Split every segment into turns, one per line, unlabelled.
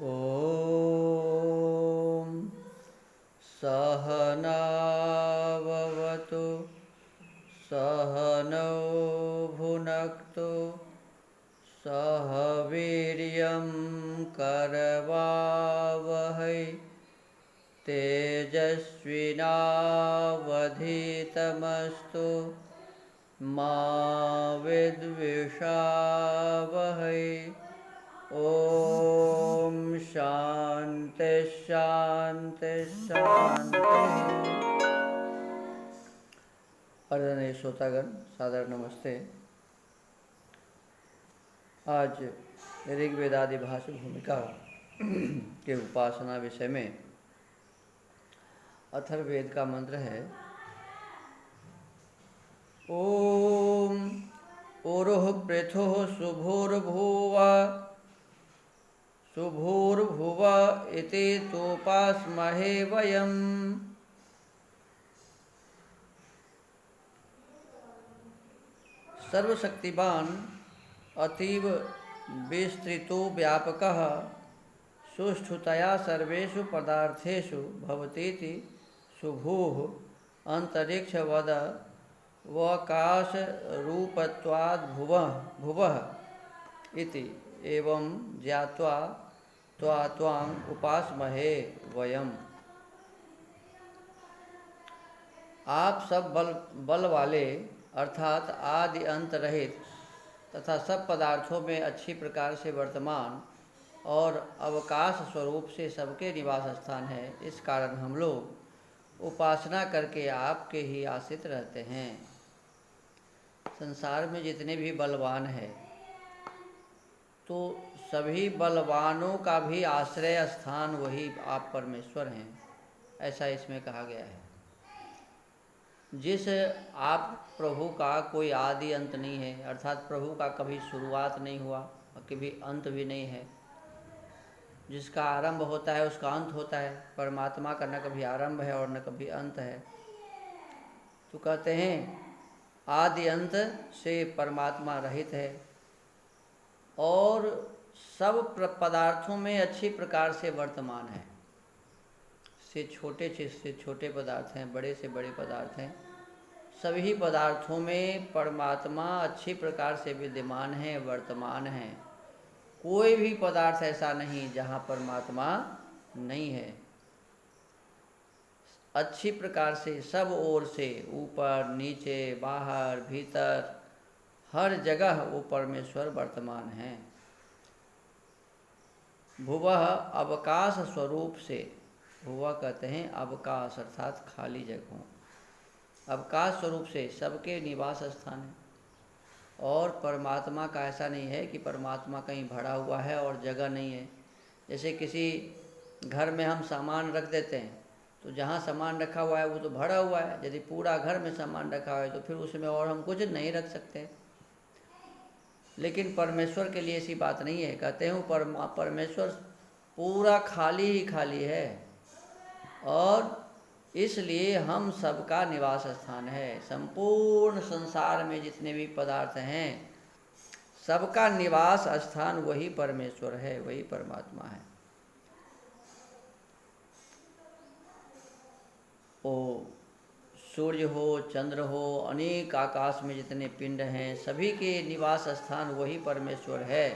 ॐ सहनाववतु सहनौ भुनक्तु सह वीर्यं करवावहै तेजस्विनावधीतमस्तु मा विद्विषावहै। ओम शांति शांति शांति। आदरणीय श्रोतागण, सादर नमस्ते। आज ऋग्वेदादि भाषा भूमिका के उपासना विषय में अथर्ववेद का मंत्र है ओम ओरोह पृथुः शुभोर्भुव इति तोपास्महे वयम्। सर्वशक्तिमान अतीव विस्तृतो व्यापकः सुष्ठुतया सर्वेषु पदार्थेषु भवतीति शुभोः अंतरिक्षवद वकाशरूपत्वाद् भुवः इति एवं ज्ञात्वा त्वां उपासमहे वयम्। आप सब बल वाले अर्थात आदि अंत रहित तथा सब पदार्थों में अच्छी प्रकार से वर्तमान और अवकाश स्वरूप से सबके निवास स्थान है। इस कारण हम लोग उपासना करके आपके ही आश्रित रहते हैं। संसार में जितने भी बलवान हैं तो सभी बलवानों का भी आश्रय स्थान वही आप परमेश्वर हैं, ऐसा इसमें कहा गया है। जिस आप प्रभु का कोई आदि अंत नहीं है, अर्थात प्रभु का कभी शुरुआत नहीं हुआ और कभी अंत भी नहीं है। जिसका आरंभ होता है उसका अंत होता है। परमात्मा का न कभी आरंभ है और न कभी अंत है। तो कहते हैं आदि अंत से परमात्मा रहित है और सब पदार्थों में अच्छी प्रकार से वर्तमान है। से छोटे पदार्थ हैं, बड़े से बड़े पदार्थ हैं, सभी पदार्थों में परमात्मा अच्छी प्रकार से विद्यमान है, वर्तमान है। कोई भी पदार्थ ऐसा नहीं जहाँ परमात्मा नहीं है। अच्छी प्रकार से सब ओर से, ऊपर नीचे बाहर भीतर हर जगह वो परमेश्वर वर्तमान है। भुवः अवकाश स्वरूप से, भुवा कहते हैं अवकाश अर्थात खाली जगहों, अवकाश स्वरूप से सबके निवास स्थान है। और परमात्मा का ऐसा नहीं है कि परमात्मा कहीं भरा हुआ है और जगह नहीं है। जैसे किसी घर में हम सामान रख देते हैं तो जहाँ सामान रखा हुआ है वो तो भरा हुआ है। यदि पूरा घर में सामान रखा हुआ है तो फिर उसमें और हम कुछ नहीं रख सकते। लेकिन परमेश्वर के लिए ऐसी बात नहीं है। कहते हैं परमेश्वर पूरा खाली ही खाली है और इसलिए हम सबका निवास स्थान है। संपूर्ण संसार में जितने भी पदार्थ हैं सबका निवास स्थान वही परमेश्वर है, वही परमात्मा है। ओ सूर्य हो, चंद्र हो, अनेक आकाश में जितने पिंड हैं सभी के निवास स्थान वही परमेश्वर है।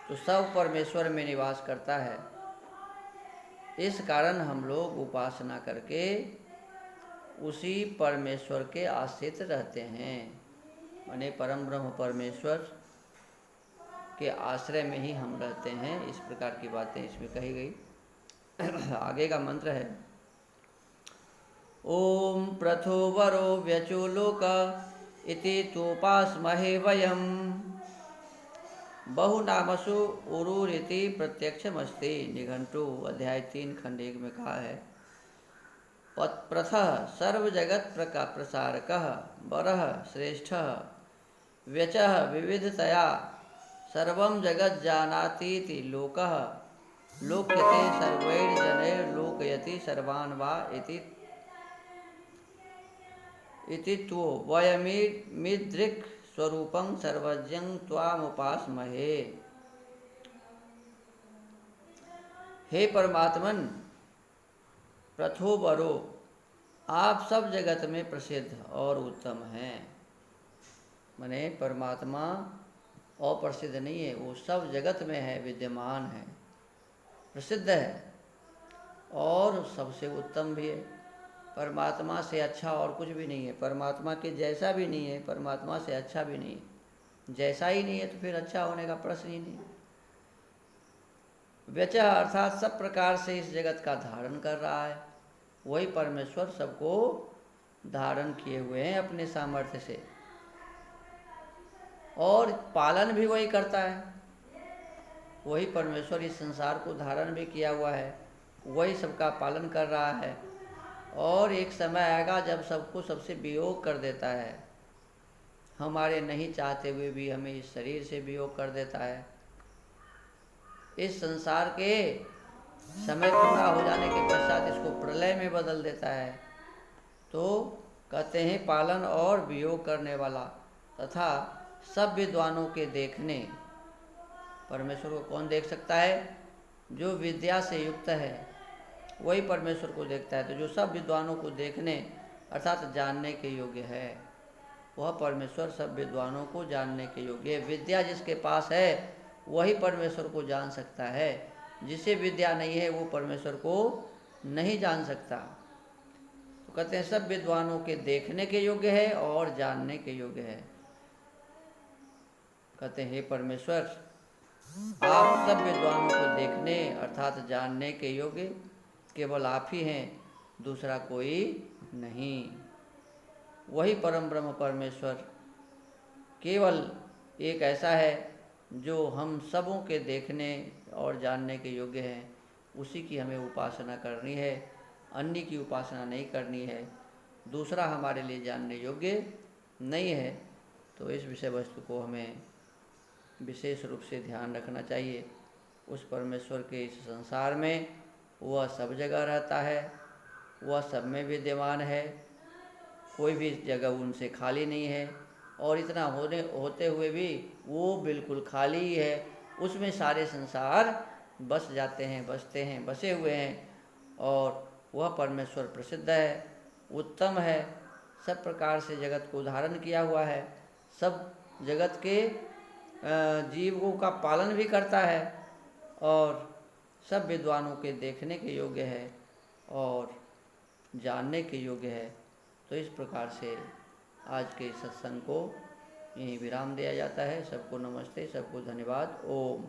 तो सब परमेश्वर में निवास करता है। इस कारण हम लोग उपासना करके उसी परमेश्वर के आश्रित रहते हैं। माने परम ब्रह्म परमेश्वर के आश्रय में ही हम रहते हैं। इस प्रकार की बातें इसमें कही गई। आगे का मंत्र है ओम प्रथोवरो व्यचोलोक इति तोपास्महे वयम्। बहुनामसु उरुरिति प्रत्यक्षमस्ति। निघंटु अध्याय 3 खंड 1 में कहा है प्रथः सर्व जगत प्रसारकः वरः श्रेष्ठः व्यचः विविधतया सर्वं जगत् जानातीति लोकः लोक्यते सर्वैर्जनैर्लोकयति सर्वान् वा इति त्वो वयमिदृक् स्वरूपं सर्वज्ञं त्वामुपास्महे। हे परमात्मन प्रथो बरो, आप सब जगत में प्रसिद्ध और उत्तम हैं। माने परमात्मा अप्रसिद्ध नहीं है, वो सब जगत में है, विद्यमान है, प्रसिद्ध है और सबसे उत्तम भी है। परमात्मा से अच्छा और कुछ भी नहीं है, परमात्मा के जैसा भी नहीं है, परमात्मा से अच्छा भी नहीं है। जैसा ही नहीं है तो फिर अच्छा होने का प्रश्न ही नहीं। व्यचः अर्थात सब प्रकार से इस जगत का धारण कर रहा है, वही परमेश्वर सबको धारण किए हुए हैं अपने सामर्थ्य से, और पालन भी वही करता है। वही परमेश्वर इस संसार को धारण भी किया हुआ है, वही सबका पालन कर रहा है। और एक समय आएगा जब सबको सबसे वियोग कर देता है, हमारे नहीं चाहते हुए भी हमें इस शरीर से वियोग कर देता है। इस संसार के समय पूरा हो जाने के पश्चात इसको प्रलय में बदल देता है। तो कहते हैं पालन और वियोग करने वाला तथा सब विद्वानों के देखने। परमेश्वर को कौन देख सकता है? जो विद्या से युक्त है वही परमेश्वर को देखता है। तो जो सब विद्वानों को देखने अर्थात जानने के योग्य है, वह परमेश्वर सब विद्वानों को जानने के योग्य है। विद्या जिसके पास है वही परमेश्वर को जान सकता है, जिसे विद्या नहीं है वो परमेश्वर को नहीं जान सकता। तो कहते हैं सब विद्वानों के देखने के योग्य है और जानने के योग्य है। कहते हैं हे परमेश्वर, आप सब विद्वानों को देखने अर्थात जानने के योग्य केवल आप ही हैं, दूसरा कोई नहीं। वही परम ब्रह्म परमेश्वर केवल एक ऐसा है जो हम सबों के देखने और जानने के योग्य है। उसी की हमें उपासना करनी है, अन्य की उपासना नहीं करनी है। दूसरा हमारे लिए जानने योग्य नहीं है। तो इस विषय वस्तु को हमें विशेष रूप से ध्यान रखना चाहिए। उस परमेश्वर के इस संसार में वह सब जगह रहता है, वह सब में विद्यमान है, कोई भी जगह उनसे खाली नहीं है। और इतना होते हुए भी वो बिल्कुल खाली ही है, उसमें सारे संसार बस जाते हैं, बसते हैं, बसे हुए हैं। और वह परमेश्वर प्रसिद्ध है, उत्तम है, सब प्रकार से जगत को धारण किया हुआ है, सब जगत के जीवों का पालन भी करता है और सब विद्वानों के देखने के योग्य है और जानने के योग्य है। तो इस प्रकार से आज के सत्संग को यहीं विराम दिया जाता है। सबको नमस्ते, सबको धन्यवाद। ओम।